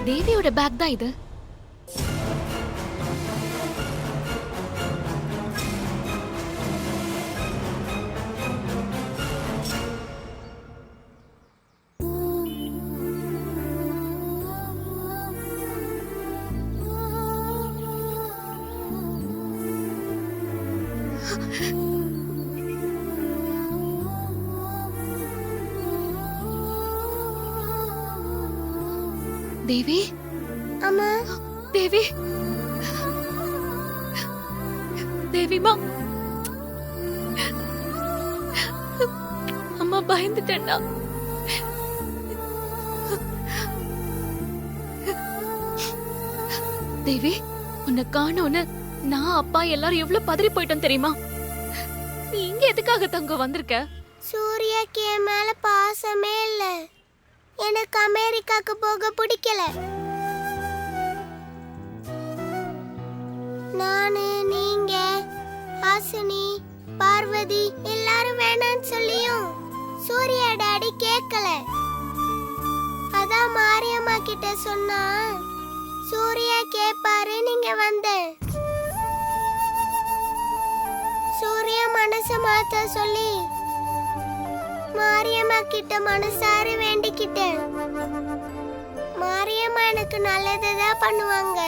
தேவியோட பேக் தான் இது. தேவி, அம்மா, தேவி, தேவிமா, அம்மா பயந்துட்டேன்டா. தேவி, உன்னை காணோன்னு நான் அப்பா எல்லாரும் எவ்வளவு பதறி போயிட்டோம் தெரியுமா? நீ இங்க எதுக்காக தங்க வந்திருக்க? சூர்யாக்கு என் மேல பாசமே இல்ல. எனக்கு அமெரிக்காக்கு போக பிடிக்கல. நானு, நீங்க, ஹாசினி, பார்வதி எல்லாரும் வேணான்னு சொல்லியும் சூர்யா டாடி கேட்கல. அதான் மாரியம்மா கிட்ட சொன்னா சூர்யா கேப்பாரு நீங்க வந்தேன். சூர்யா மனச மாத்த சொல்லி மாரியம்மா கிட்ட மனசார வேண்டிக்கிட்டேன். மாரியம்மா எனக்கு நல்லதுதான் பண்ணுவாங்க.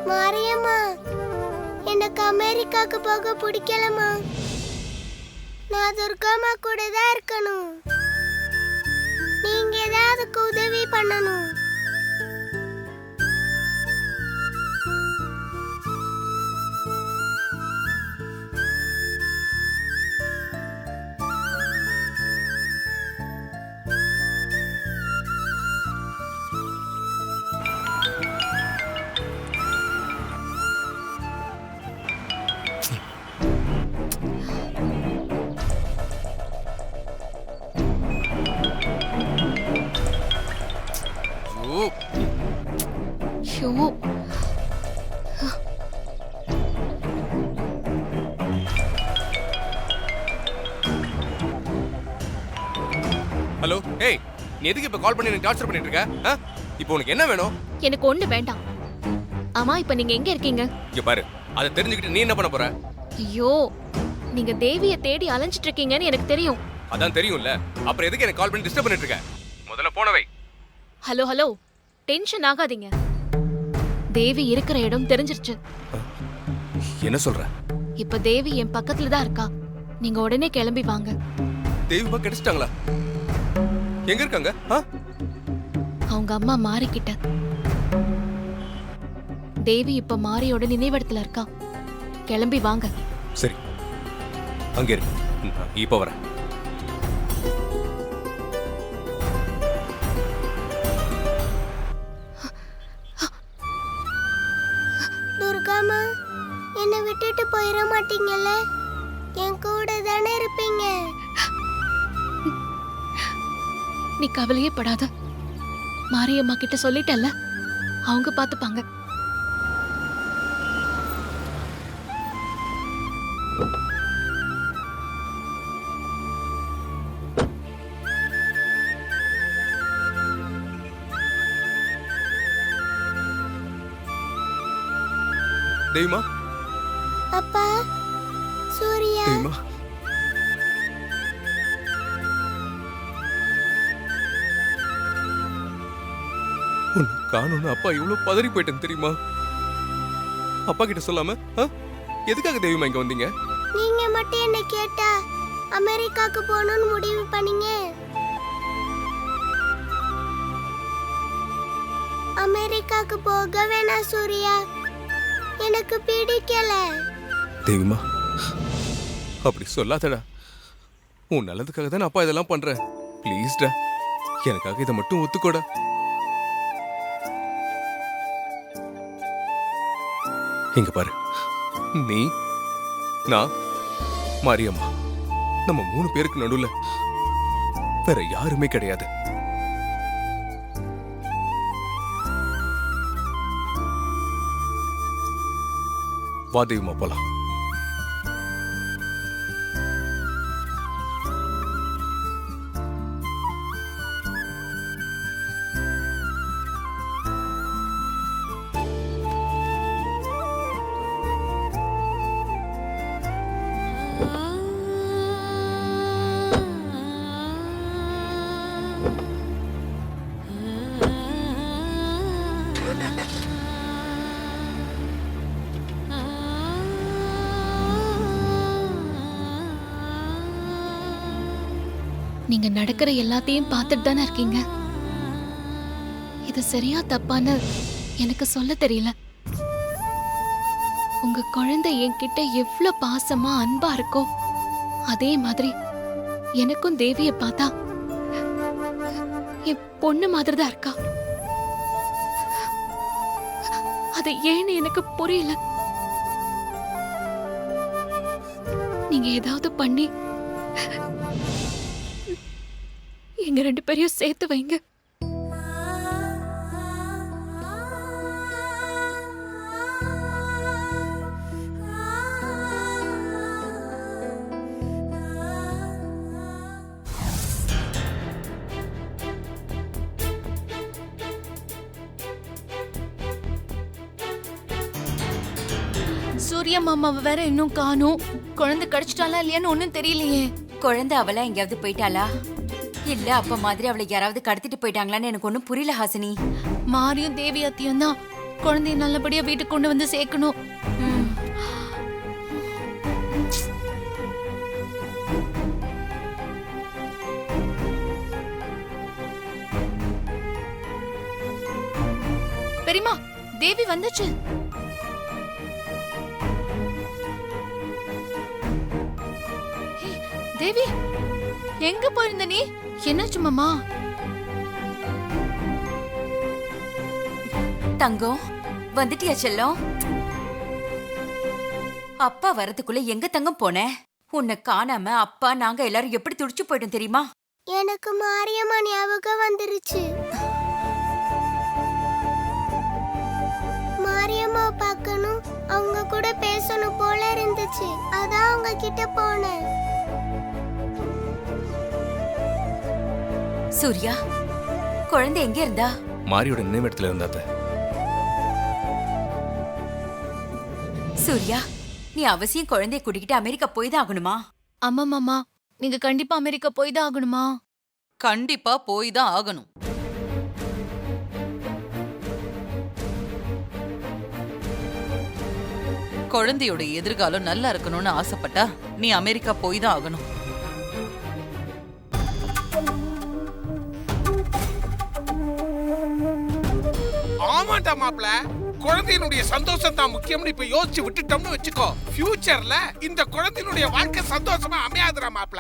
மாரியம்மா, எனக்கு அமெரிக்காக்கு போக பிடிக்கலமா. நான் துர்காமா கூட தான் இருக்கணும். நீங்க ஏதாவது உதவி பண்ணணும். ஐயோ, ஹலோ, ஏய், நீ எதுக்கு இப்ப கால் பண்ணி எனக்கு டார்ச்சர் பண்ணிட்டு இருக்க? இப்போ உனக்கு என்ன வேணும்? எனக்கு ஒண்ணு வேண்டாம். ஆமா, இப்ப நீங்க எங்க இருக்கீங்க? இங்க பாரு, அதை தெரிஞ்சுக்கிட்டு நீ என்ன பண்ண போற? ஐயோ, நீங்க தேவிய தேடி அலைஞ்சிட்டு இருக்கீங்கன்னு எனக்கு தெரியும். அதான் தெரியும்ல, அப்புறம் எதுக்கு எனக்கு கால் பண்ணி டிஸ்டர்ப் பண்ணிட்டு இருக்க? முதல்ல போன வை. ஹலோ ஹலோ, டென்ஷன் ஆகாதீங்க. தேவி இருக்கிற இடம் தெரிஞ்சிருச்சு. என்ன சொல்ற? இப்ப தேவி என் பக்கத்துல தான் இருக்கா. நீங்க உடனே கிளம்பி வாங்க. தேவிமா கிடைச்சிட்டாங்களா? எங்க இருக்காங்க? அவங்க அம்மா மாறிக்கிட்ட. தேவி இப்ப மாரியோட நினைவிடத்துல இருக்கா. கிளம்பி வாங்க. சரி, அங்க இருக்கு. இப்ப வரேன். துர்காமா, என்னை விட்டுட்டு போயிட மாட்டீங்கல்ல? என் கூட தானே இருப்பீங்க. நீ கவலையே படாத. மாரியம்மா கிட்ட சொல்லிட்டல்ல, அவங்க பாத்துப்பாங்க. தேவிமா, அப்பா, சூர்யா, தேவிமா, உன்னை காணும்னு அப்பா இவ்வளவு பதறி போயிட்டேன் தெரியுமா? அப்பா கிட்ட சொல்லாம எதுக்காக தேவிமா இங்க வந்தீங்க? நீங்க மட்டும் என்ன கேட்டா அமெரிக்காக்கு போகணும்னு முடிவு பண்ணீங்க. அமெரிக்காக்கு போக வேணாம் சூர்யா, எனக்கு பிடிக்கல. தேவிமா, அப்படி சொல்லாதடா. உன் நல்லதுக்காக தான் அப்பா இதெல்லாம் பண்றேன். ப்ளீஸ்டா, எனக்காக இதை மட்டும் ஒத்துக்கோடா. இங்க பாரு, நீ, நான், மாரியம்மா, நம்ம 3 பேருக்கு நடுவுல வேற யாருமே கிடையாது. வா தெய்வமா போலாம். நீங்க நடக்கிற எல்லாத்தையும் பார்த்துட்டு தானே இருக்கீங்க. இது சரியா தப்பான்னு எனக்கு சொல்ல தெரியல. உங்க குழந்தை என்கிட்ட எவ்வளவு பாசமா அன்பா இருக்கோ அதே மாதிரி எனக்கும் தேவிய பார்த்தா என் பொண்ணு மாதிரி தான் இருக்கா. அது ஏன்னு எனக்கு புரியல. நீங்க ஏதாவது பண்ணி எங்க 2 பேரையும் சேர்த்து வைங்க. சூர்யா மாமாவை வேற இன்னும் காணோம். குழந்தை கிடைச்சிட்டாலா இல்லையான்னு ஒண்ணும் தெரியலையே. குழந்தை அவளா எங்கேயாவது போயிட்டாளா இல்ல அப்ப மாதிரி அவளை யாராவது கடத்திட்டு போயிட்டாங்களான்னு எனக்கு ஒண்ணும் புரியல ஹாசினி. மாரியும் தேவி அத்தியும் தான் குழந்தைய நல்லபடியா வீட்டுக்கு கொண்டு வந்து சேர்க்கணும். பெரியம்மா, தேவி வந்துச்சு. தேவி, எங்க போயிருந்த நீ? என்னாச்சு மாமா? தங்கம் வந்துட்டியா செல்லம்? அப்பா வரதுக்குள்ள எங்க தங்கம் போன? உன்னை காணாம அப்பா நாங்க எல்லாரும் எப்படி துடிச்சு போயிட்டோம் தெரியுமா? எனக்கு மாரியம்மா ஞாபகம் வந்துருச்சு. மாரியம்மா பார்க்கணும், அவங்க கூட பேசணும் போல இருந்துச்சு. அதான் அவங்க கிட்ட போனேன். சூர்யா, குழந்தை எங்க இருந்தா? மாரியோட நினைவிடத்துல இருந்தாத்த. சூர்யா, நீ அவசியம் குழந்தைய கூட்டிக்கிட்டு அமெரிக்கா போய் தான் ஆகணுமா? ஆமா மாமா, நீங்க கண்டிப்பா அமெரிக்கா போய் தான் ஆகணுமா? கண்டிப்பா போய் தான் ஆகணும். குழந்தையோட எதிர்காலம் நல்லா இருக்கணும்னு ஆசைப்பட்டா நீ அமெரிக்கா போய் தான் ஆகணும். ஆமாண்டா மாப்ள, குழந்தையினுடைய சந்தோஷம் தான் முக்கியம்னு இப்ப யோசிச்சு விட்டுட்டோம்னு வச்சுக்கோ, ஃபியூச்சர்ல இந்த குழந்தையினுடைய வாழ்க்கை சந்தோஷமா அமையாதுடா மாப்ள.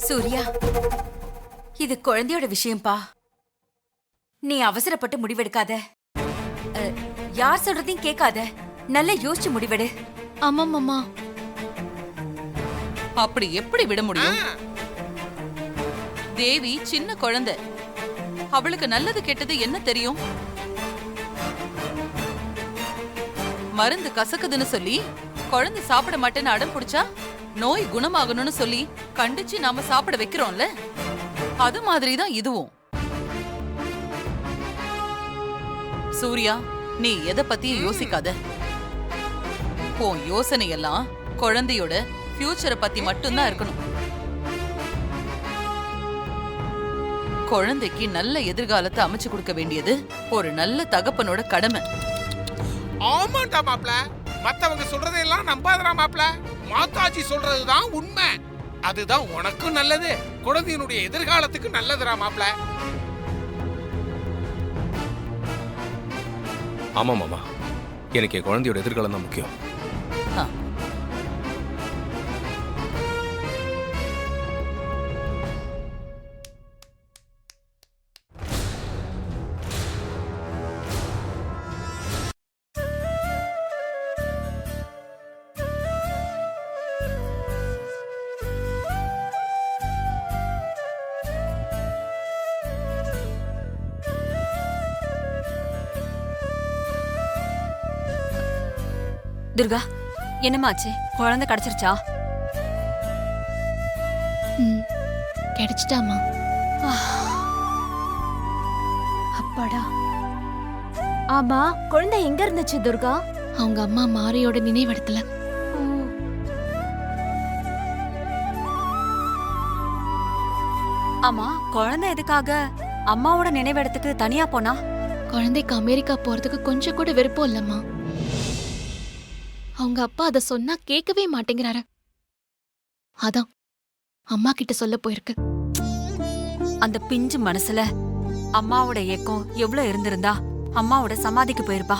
சூர்யா, இது குழந்தையோட விஷயம்பா. நீ அவசரப்பட்டு முடிவெடுக்காத. யார் சொல்றதையும் கேட்காத. நல்லா யோசிச்சு முடிவெடு. ஆமா மாமா. அப்படி எப்படி விட முடியும்? தேவி சின்ன குழந்தை, அவளுக்கு நல்லது கெட்டது என்ன தெரியும்? மருந்து கசக்குதுன்னு சொல்லி குழந்தை சாப்பிட மாட்டேன்னு அடம் பிடிச்சா நோய் குணமாகணும்னு சொல்லி கண்டிச்சு நாம சாப்பிட வைக்கிறோம்ல, அது மாதிரிதான் இதுவும். சூர்யா, நீ எதை பத்தியும் யோசிக்காத. உன் யோசனை எல்லாம் குழந்தையோட ஃபியூச்சரை பத்தி மட்டும்தான் இருக்கணும். குழந்தைக்கு நல்ல எதிர்காலத்தை அமைச்சு கொடுக்க வேண்டியது ஒரு நல்ல தகப்பனோட கடமை. ஆமாண்டா மாப்ள, மத்தவங்க சொல்றதையெல்லாம் நம்பாதடா மாப்ள. மாதாஜி சொல்றதுதான் உண்மை. அதுதான் உனக்கும் நல்லது, குழந்தையினுடைய எதிர்காலத்துக்கு நல்லதுடா மாப்ள. ஆமா மாமா, எனக்கு என் குழந்தையோட எதிர்காலம் தான் முக்கியம். ஆ. துர்கா என்னமாச்சு? குழந்தை கிடைச்சிருச்சா? கிடைச்சிட்டாமா. அப்பாடா. ஆமா, குழந்தை எங்க இருந்துச்சு துர்கா? அவங்க அம்மா மாரியோட நினைவிடத்துல. ஆமா, குழந்தை எதுக்காக அம்மாவோட நினைவிடத்துக்கு தனியா போனா? குழந்தைக்கு அமெரிக்கா போறதுக்கு கொஞ்சம் கூட விருப்பம் இல்லம்மா. அவங்க அப்பா அத சொன்னா கேட்கவே மாட்டேங்கிறாரு. அதான் அம்மா கிட்ட சொல்ல போயிருக்கு. அந்த பிஞ்சு மனசுல அம்மாவோட ஏக்கம் எவ்வளவு இருந்திருந்தா அம்மாவோட சமாதிக்கு போயிருப்பா.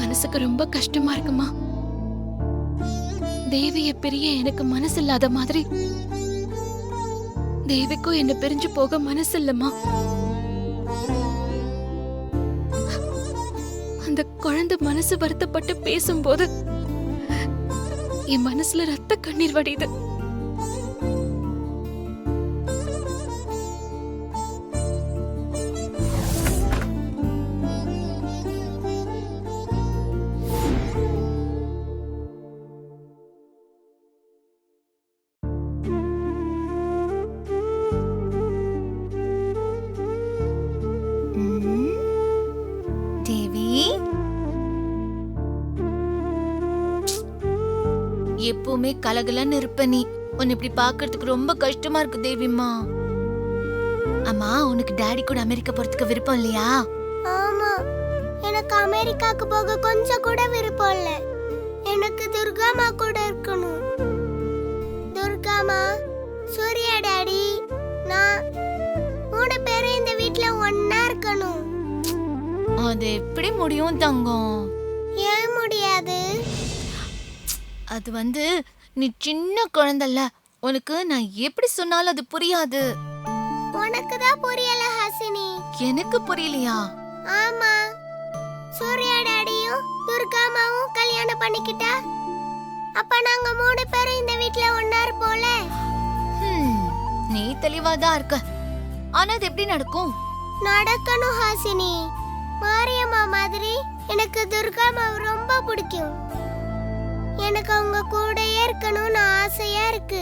மனசுக்கு ரொம்ப கஷ்டமா இருக்குமா. தேவிய பிரிய எனக்கு மனசு இல்லாத மாதிரி தேவிக்கும் என்ன பிரிஞ்சு போக மனசு இல்லம்மா. அந்த குழந்தை மனசு வருத்தப்பட்டு பேசும்போது என் மனசுல ரத்த கண்ணீர் வடியுது. தேவி, எப்பவுமே கலகலன்னு இருப்ப நீ. உன்னை இப்படி பாக்குறதுக்கு ரொம்ப கஷ்டமா இருக்கு தேவிம்மா. அம்மா, உனக்கு டாடி கூட அமெரிக்கா போறதுக்கு விருப்பம் இல்லையா? ஆமா, எனக்கு அமெரிக்காக்கு போக கொஞ்சம் கூட விருப்பம் இல்ல. எனக்கு துர்காமா கூட இருக்கணும். துர்காமா, சூர்யா டாடி, நான் 3 பேரும் இந்த வீட்ல ஒண்ணா இருக்கணும். அது எப்படி முடியும் தங்கம்? ஏன் முடியாது? அது நீ சின்ன குழந்தைல, உனக்கு நான் எப்படி சொன்னாலும் அது புரியாது. உனக்கு தான் புரியல ஹாசினி. எனக்கு புரியலையா? ஆமா, சூர்யா டாடியும் துர்காமாவும் கல்யாணம் பண்ணிக்கிட்டா அப்ப நாங்க 3 பேரும் இந்த வீட்ல ஒண்ணா இருப்போம்ல. நீ தெளிவாதான் இருக்க. ஆனா அது எப்படி நடக்கும்? நடக்கணும் ஹாசினி. மாரியம்மா மாதிரி எனக்கு துர்காமாவை ரொம்ப பிடிக்கும். எனக்கு அவங்க கூடயே இருக்கணும்னு ஆசையா இருக்கு.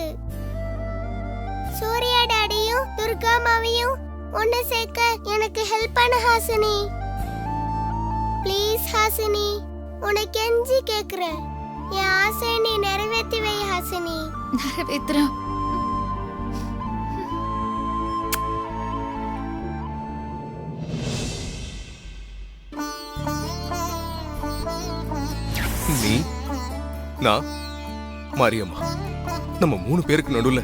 சூர்யா டாடியும் துர்காமாவையும் ஒன்னு சேர்க்க எனக்கு ஹெல்ப் பண்ணு ஹாசினி. ப்ளீஸ் ஹாசினி, உனக்கு கெஞ்சி கேக்குறேன். என் ஆசையை நீ நிறைவேற்றி வை ஹாசினி. நிறைவேத்துறேன். நீ, நான், மாரியம்மா, நம்ம 3 பேருக்கு நடுவுல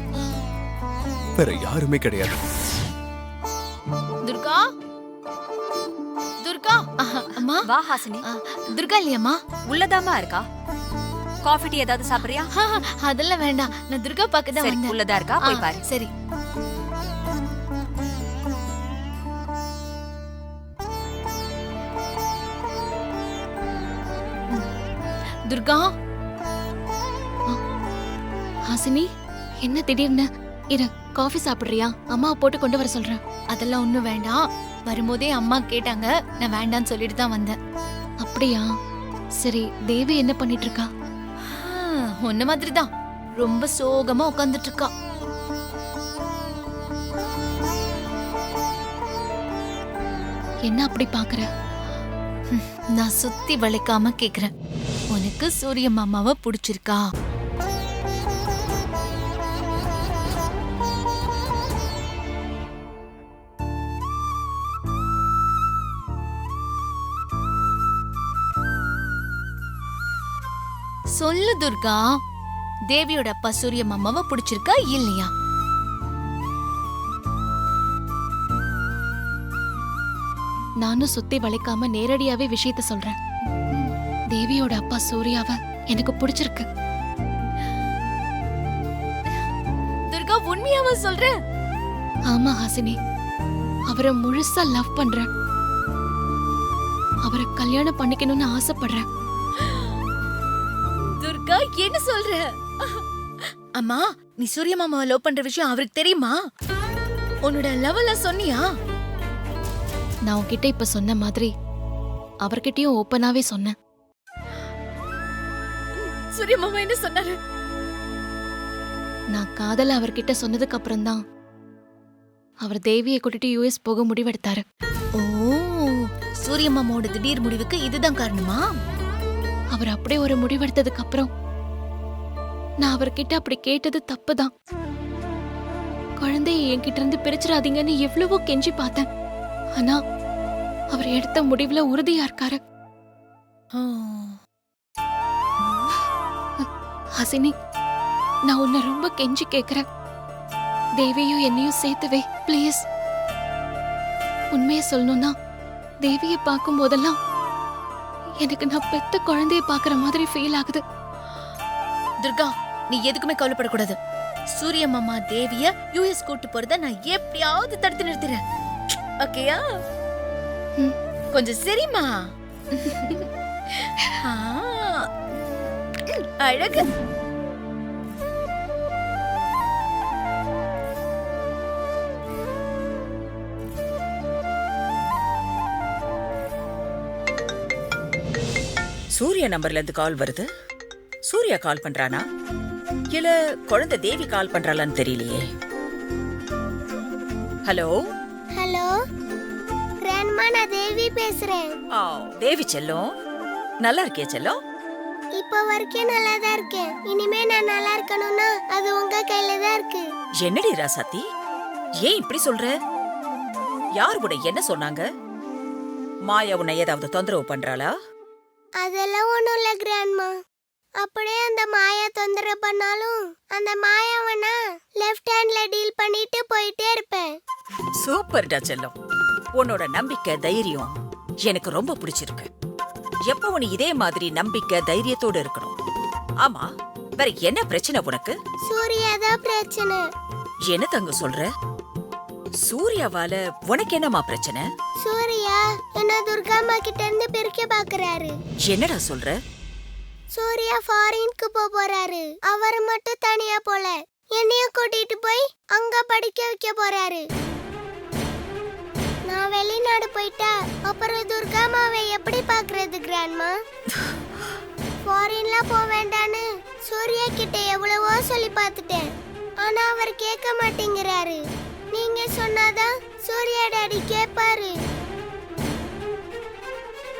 வேற யாருமே கிடையாது. துர்கா, துர்கா, அம்மா. வா ஹாசினி. துர்கா இல்லையம்மா? உள்ளதாமா இருக்கா? காஃபி டீ ஏதாவது சாப்பிடுறியா? அதெல்லாம் வேண்டாம், நான் துர்கா பார்க்க தான் சரி, வந்தேன். உள்ளதா இருக்கா? போய் பாரு. சரி. துர்கா. ஹாசினி, என்ன திடீர்னு? இரு, காஃபி சாப்பிடுறியா? அம்மா போட்டு கொண்டு வர சொல்றேன். அதெல்லாம் ஒண்ணும் வேண்டாம். வரும்போதே அம்மா கேட்டாங்க, நான் வேண்டான்னு சொல்லிட்டு தான் வந்தேன். அப்படியா? சரி, தேவி என்ன பண்ணிட்டு இருக்கா? உன்ன மாதிரி தான், ரொம்ப சோகமா உட்கார்ந்துட்டு இருக்கா. என்ன அப்படி பாக்குற? நான் சுத்தி வளைக்காம கேக்குறேன், உனக்கு சூரிய மாமாவை பிடிச்சிருக்கா? சொல்லு துர்கா, தேவியோட அப்பா சூரிய மாமாவை பிடிச்சிருக்கா இல்லையா? நானும் சுத்தி வளைக்காம நேரடியாவே விஷயத்த சொல்றேன். தேவியோட அப்பா சூர்யாவை எனக்கு பிடிச்சிருக்கு. துர்கா, உண்மையாவா சொல்ற? ஆமா ஹாசினி, அவரை முழுசா லவ் பண்றேன். அவரை கல்யாணம் பண்ணிக்கணும்னு ஆசைப்படுறேன். துர்கா, என்ன சொல்ற? அம்மா, நீ சூரிய மாமாவை லவ் பண்ற விஷயம் அவருக்கு தெரியுமா? உன்னோட லவ்ல சொன்னியா? நான் உன்கிட்ட இப்ப சொன்ன மாதிரி அவர்கிட்டயும் ஓப்பனாவே சொன்னேன். சூரிய மாமா என்ன சொன்னாரு? நான் காதல அவர்கிட்ட சொன்னதுக்கு அப்புறம் தான் அவர் தேவியை கூட்டிட்டு யூஎஸ் போக முடிவெடுத்தாரு. ஓ, சூரிய மாமாவோட திடீர் முடிவுக்கு இதுதான் காரணமா? அவர் அப்படியே ஒரு முடிவெடுத்ததுக்கு அப்புறம் நான் அவர்கிட்ட அப்படி கேட்டது தப்புதான். குழந்தைய என்கிட்ட இருந்து பிரிச்சிடாதீங்கன்னு எவ்வளவோ கெஞ்சி பார்த்தேன். ஆனா அவர் எடுத்த முடிவுல உறுதியா இருக்காரு. ஆ. ஹசினி, நான் உன்னை ரொம்ப கெஞ்சி கேக்குறேன். தேவியும் என்னையும் சேர்த்துவே ப்ளீஸ். உண்மையை சொல்லணும்னா தேவிய பார்க்கும் போதெல்லாம் எனக்கு நான் பெத்த குழந்தைய பாக்குற மாதிரி ஃபீல் ஆகுது. துர்கா, நீ எதுக்குமே கவலைப்படக்கூடாது. சூரிய மாமா தேவிய யூஎஸ் கூட்டு போறத நான் எப்படியாவது தடுத்து நிறுத்துறேன். ஓகேயா? கொஞ்சம் சரிமா. அழகு. சூர்யா நம்பர்ல இருந்து கால் வருது. சூர்யா கால் பண்றானா இல்ல குழந்தை தேவி கால் பண்றாளான்னு தெரியலையே. ஹலோ ஹலோ கிராண்ட்மா, நான் தேவி பேசுறேன். தேவி செல்லம், நல்லா இருக்கியா செல்லம்? இப்ப வரைக்கும் நல்லா தான் இருக்கேன். இனிமே நான் நல்லா இருக்கணும்னா அது உங்க கையில தான் இருக்கு. என்னடி ராசாத்தி, ஏன் இப்படி சொல்ற? யார் கூட என்ன சொன்னாங்க? மாயா உன்னை ஏதாவது தொந்தரவு பண்றாளா? அதெல்லாம் ஒண்ணும் இல்ல கிராண்ட்மா. அப்படியே அந்த மாயா தொந்தரவு பண்ணாலும் அந்த மாயாவனா லெஃப்ட் ஹேண்ட்ல டீல் பண்ணிட்டு போயிட்டே இருப்பேன். சூப்பர்டா செல்லம், உன்னோட நம்பிக்கை தைரியம் எனக்கு ரொம்ப பிடிச்சிருக்கு. எப்பவும் நீ இதே மாதிரி நம்பிக்கை தைரியத்தோட இருக்கணும். ஆமா, வேற என்ன பிரச்சனை உனக்கு? சூர்யா தான் பிரச்சனை. என்ன தங்க சொல்ற? சூர்யாவால உனக்கு என்னமா பிரச்சனை? சூர்யா என்ன துர்காம்மா கிட்ட இருந்து பிரிக்க பாக்குறாரு. என்னடா சொல்ற? சூர்யா ஃபாரினுக்கு போறாரு. அவர் மட்டும் தனியா போல, என்னைய கூட்டிட்டு போய் அங்க படிக்க வைக்க போறாரு. நான் வெளிநாடு போயிட்டா அப்புறம் துர்காமாவை எப்படி பாக்குறது கிராண்ட்மா? ஃபாரின்ல போக வேண்டான்னு சூர்யா கிட்ட எவ்வளவோ சொல்லி பார்த்துட்டேன். ஆனா அவர் கேட்க மாட்டேங்கிறாரு. நீங்க சொன்னாதான் சூர்யா டாடி கேட்பாரு.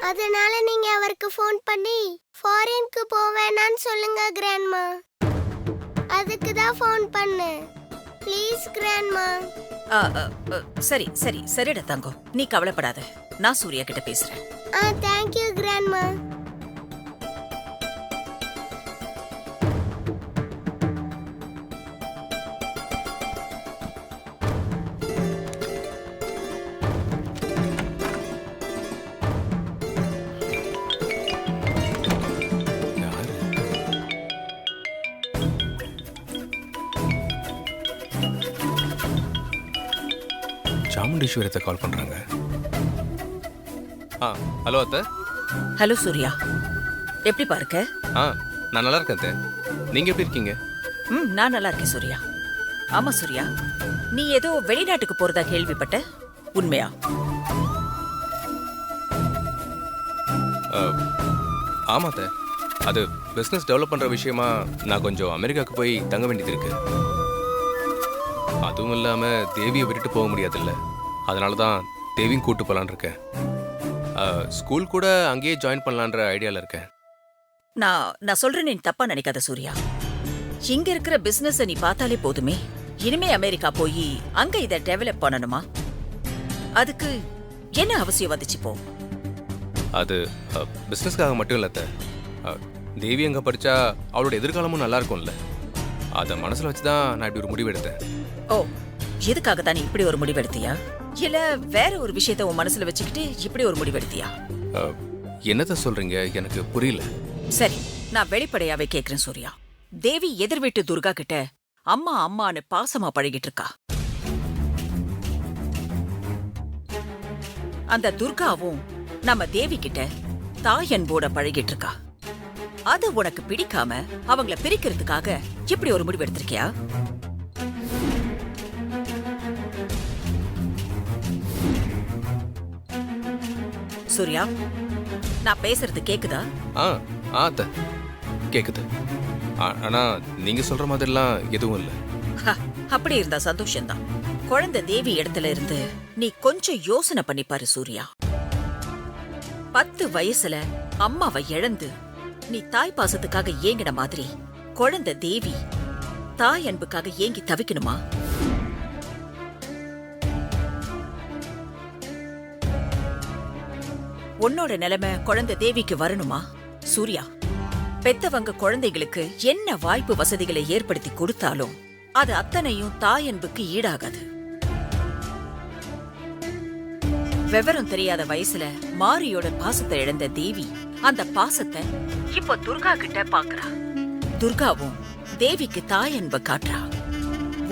அதனால நீங்க அவருக்கு ஃபோன் பண்ணி ஃபாரினுக்கு போவேனான்னு சொல்லுங்க கிராண்ட்மா. அதுக்கு தான் ஃபோன் பண்ணேன். Please grandma. சரி சரி சரிடா தங்கம், நீ கவலைப்படாத. நான் சூர்யா கிட்ட பேசுறேன். Thank you grandma. சாமுண்டீஸ்வரத்தை கால் பண்றாங்க. ஹலோ அத்தை. ஹலோ சூர்யா, எப்படி பாருக்க? நான் நல்லா இருக்கேன் அத்தை. நீங்க எப்படி இருக்கீங்க? நான் நல்லா இருக்கேன் சூர்யா. ஆமா சூர்யா, நீ ஏதோ வெளிநாட்டுக்கு போறதா கேள்விப்பட்ட, உண்மையா? ஆமா அத்தை, அது பிசினஸ் டெவலப் பண்ற விஷயமா நான் கொஞ்சம் அமெரிக்காவுக்கு போய் தங்க வேண்டியது இருக்கு. அதுவும் இல்லாம தேவியை விட்டுட்டு போக முடியாதுல்ல, அதனால தான் தேவியும் கூட்டு போலான் இருக்கேன். ஸ்கூல் கூட அங்கேயே ஜாயின் பண்ணலான்ற ஐடியால இருக்கேன். நான் சொல்றேன், நீ தப்பா நினைக்காத சூர்யா. இங்க இருக்கிற பிசினஸ் நீ பார்த்தாலே போதுமே. இனிமே அமெரிக்கா போய் அங்க இதை டெவலப் பண்ணணுமா? அதுக்கு என்ன அவசியம் வந்துச்சு போ? அது பிசினஸ்க்காக மட்டும் இல்ல அத்தை. தேவி அங்க படிச்சா அவளோட எதிர்காலமும் நல்லா இருக்கும்ல, அதை மனசுல வச்சுதான் நான் இப்படி ஒரு முடிவு எடுத்தேன். ஓ, எதுக்காக தானே இப்படி ஒரு முடிவெடுத்தியா? இல்ல வேற ஒரு விஷயத்த உன் மனசுல வச்சுக்கிட்டு இப்படி ஒரு முடிவெடுத்தியா? என்னத்த சொல்றீங்க, எனக்கு புரியல. சரி, நான் வெளிப்படையாவே கேக்குறேன் சூர்யா. தேவி எதிர் வீட்டு துர்கா கிட்ட அம்மா அம்மான்னு பாசமா பழகிட்டு இருக்கா. அந்த துர்காவும் நம்ம தேவி கிட்ட தாய் அன்போட பழகிட்டு இருக்கா. அது உனக்கு பிடிக்காம அவங்கள பிரிக்கிறதுக்காக இப்படி ஒரு முடிவு எடுத்திருக்கியா? சூர்யா, நான் பேசுறது கேக்குதா? அத்தை, கேக்குது. ஆனா நீங்க சொல்ற மாதிரிலாம் எதுவும் இல்லை. ஹ, அப்படி இருந்தா சந்தோஷம்தான். குழந்தை தேவி இடத்துல இருந்து நீ கொஞ்சம் யோசனை பண்ணி பாரு சூர்யா. 10 வயசுல அம்மாவை இழந்து நீ தாய் பாசத்துக்காக ஏங்கின மாதிரி குழந்தை தேவி தாய் அன்புக்காக ஏங்கி தவிக்கணுமா? உன்னோட நிலைமை குழந்தை தேவிக்கு வரணுமா? சூர்யா, பெத்தவங்க குழந்தைகளுக்கு என்ன வாய்ப்பு வசதிகளை ஏற்படுத்தி கொடுத்தாலும் அது அத்தனையும் தாய் அன்புக்கு ஈடாகாது. விவரம் தெரியாத வயசுல மாரியோட பாசத்தை இழந்த தேவி அந்த பாசத்தை இப்ப துர்கா கிட்ட பாக்குறா. துர்காவும் தேவிக்கு தாய் அன்பை காட்டுறா.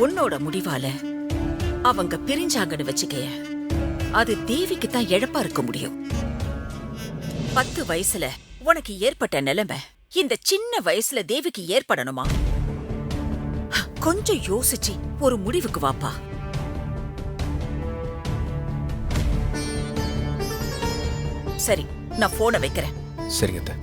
உன்னோட முடிவால அவங்க பிரிஞ்சாங்கன்னு வச்சுக்கைய, அது தேவிக்கு தான் இழப்பா இருக்க முடியும். 10 வயசுல உனக்கு ஏற்பட்ட நிலைமை இந்த சின்ன வயசுல தேவிக்கு ஏற்படணுமா? கொஞ்சம் யோசிச்சு ஒரு முடிவுக்கு வாப்பா. சரி, நான் போனை வைக்கிறேன். சரிங்க அத்தை.